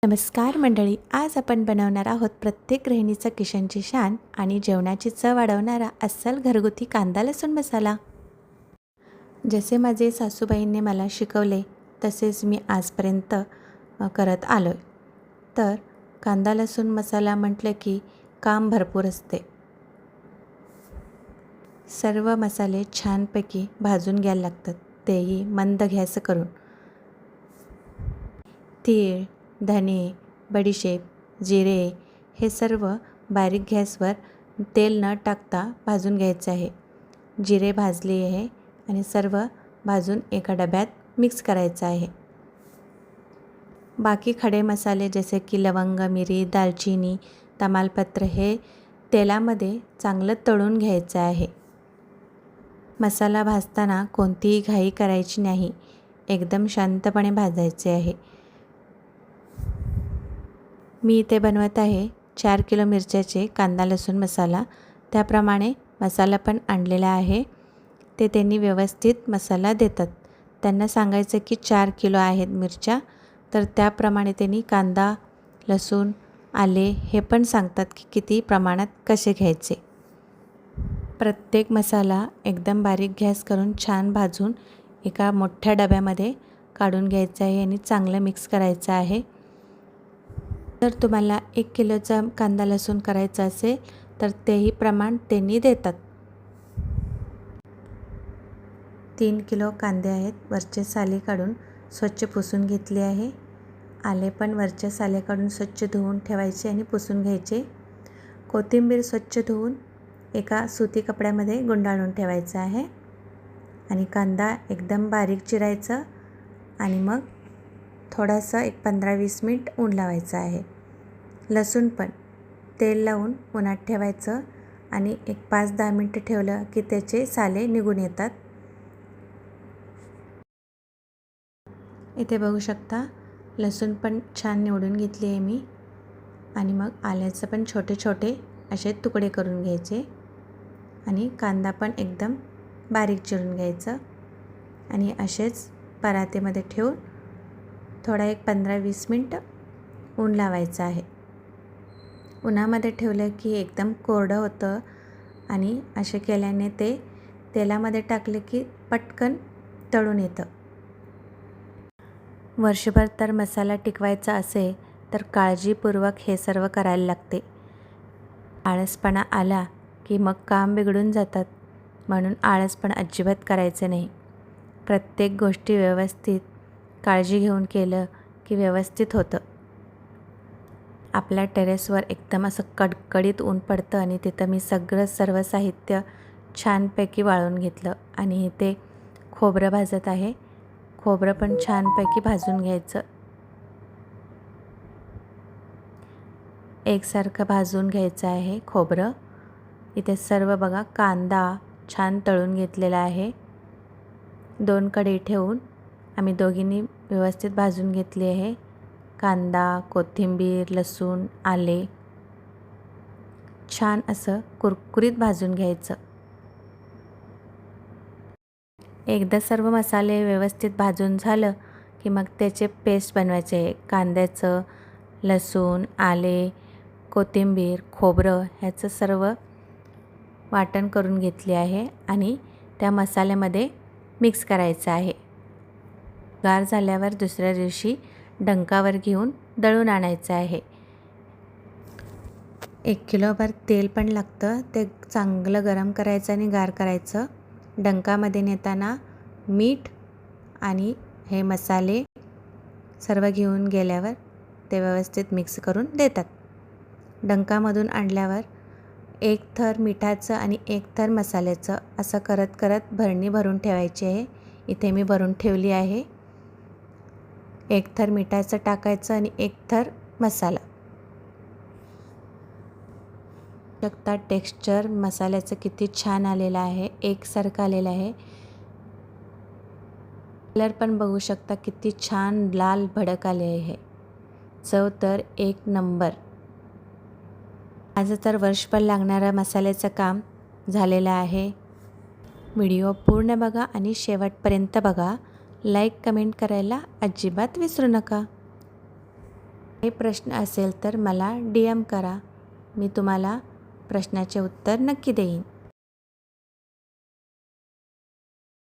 नमस्कार मंडळी, आज आपण बनवणार आहोत प्रत्येक गृहिणीचा किचनची शान आणि जेवणाची चव वाढवणारा अस्सल घरगुती कांदा लसूण मसाला। जसे माझे सासूबाईंनी मला शिकवले तसेच मी आजपर्यंत करत आलोय। तर कांदा लसूण मसाला म्हटलं की काम भरपूर असते। सर्व मसाले छानपैकी भाजून घ्यायला लागतात, तेही मंद गॅस करून। तीळ, धने, बडीशेप, जिरे हे सर्व बारीक गॅसवर तेल न टाकता भाजून घ्यायचे आहे। जिरे भाजले आहे आणि सर्व भाजून एका डब्यात मिक्स करायचं आहे। बाकी खडे मसाले जसे की लवंग, मिरी, दालचिनी, तमालपत्र हे तेलामध्ये चांगलं तळून घ्यायचं आहे। मसाला भाजताना कोणतीही घाई करायची नाही, एकदम शांतपणे भाजायचे आहे। मी इथे बनवत आहे 4 किलो मिरच्याचे कांदा लसूण मसाला। त्याप्रमाणे मसाला पण आणलेला आहे। ते त्यांनी व्यवस्थित मसाला देतात। त्यांना सांगायचं की 4 किलो आहेत मिरच्या, तर त्याप्रमाणे त्यांनी कांदा, लसूण, आले हे पण सांगतात की किती प्रमाणात कसे घ्यायचे। प्रत्येक मसाला एकदम बारीक गॅस करून छान भाजून एका मोठ्या डब्यामध्ये काढून घ्यायचा आहे आणि चांगलं मिक्स करायचं आहे। जर तुम्हाला 1 किलोचा कांदा लसूण करायचा असेल तर तेही प्रमाण त्यांनी देतात। 3 किलो कांदे आहेत, वरचे साले काढून स्वच्छ पुसून घेतले आहे। आले पण वरचे साले काढून स्वच्छ धुवून ठेवायचे आणि पुसून घ्यायचे। कोथिंबीर स्वच्छ धुवून एका सुती कपड्यामध्ये गुंडाळून ठेवायचं आहे आणि कांदा एकदम बारीक चिरायचा आणि मग थोडासा एक 15-20 मिनिट ऊन लावायचं आहे। लसूण पण तेल लावून उन्हात ठेवायचं आणि एक 5-10 मिनिट ठेवलं की त्याचे साले निघून येतात। इथे बघू शकता लसूण पण छान निवडून घेतली आहे मी आणि मग आल्याचं पण छोटे छोटे असे तुकडे करून घ्यायचे आणि कांदा पण एकदम बारीक चिरून घ्यायचं आणि असेच परातीमध्ये ठेवून थोडा एक 15-20 मिनिट ऊन लावायचं आहे। उन्हामध्ये ठेवलं की एकदम कोरडं होतं आणि असे केल्याने ते तेलामध्ये टाकले की पटकन तळून येतं। वर्षभर तर मसाला टिकवायचा असेल तर काळजीपूर्वक हे सर्व करायला लागते। आळसपणा आला की मग काम बिघडून जातात, म्हणून आळसपणा अजिबात करायचं नाही। प्रत्येक गोष्टी व्यवस्थित काळजी घेऊन केलं की व्यवस्थित होतं। आपल्या टेरेसवर एकदम असं कडकडीत ऊन पडतं आणि तिथं मी सर्व साहित्य छानपैकी वाळून घेतलं आणि इथे खोबरं भाजत आहे। खोबरं पण छानपैकी भाजून घ्यायचं, एकसारखं भाजून घ्यायचं आहे खोबरं। इथे सर्व बघा कांदा छान तळून घेतलेला आहे। 2 कढई ठेवून आम्ही दोघींनी व्यवस्थित भाजून घेतली आहे। कांदा, कोथिंबीर, लसूण, आले छान असं कुरकुरीत भाजून घ्यायचं। एकदा सर्व मसाले व्यवस्थित भाजून झालं की मग त्याचे पेस्ट बनवायचे आहे। कांद्याचं, लसूण, आले, कोथिंबीर, खोबरं ह्याचं सर्व वाटण करून घेतले आहे आणि त्या मसाल्यामध्ये मिक्स करायचं आहे। गार झाल्यावर दुसऱ्या दिवशी डंकावर घेऊन दळून आणायचं आहे। 1 किलोभर तेल पण लागतं, ते चांगलं गरम करायचं आणि गार करायचं। डंकामध्ये नेताना मीठ आणि हे मसाले सर्व घेऊन गेल्यावर ते व्यवस्थित मिक्स करून देतात। डंकामधून आणल्यावर एक थर मिठाचं आणि एक थर मसाल्याचं असं करत करत भरणी भरून ठेवायची आहे। इथे मी भरून ठेवली आहे। एक थर मिठाचं टाकायचं आणि एक थर मसाला। बघता टेक्स्चर मसाल्याचं किती छान आलेलं आहे, एकसारखं आलेलं आहे। कलर पण बघू शकता किती छान लाल भडक आले आहे। चव तर एक नंबर। माझं तर वर्षभर लागणारं मसाल्याचं काम झालेलं आहे। व्हिडिओ पूर्ण बघा आणि शेवटपर्यंत बघा। लाईक कमेंट करायला अजिबात विसरू नका। काही प्रश्न असेल तर मला DM करा. मी तुम्हाला प्रश्नाचे उत्तर नक्की देईन.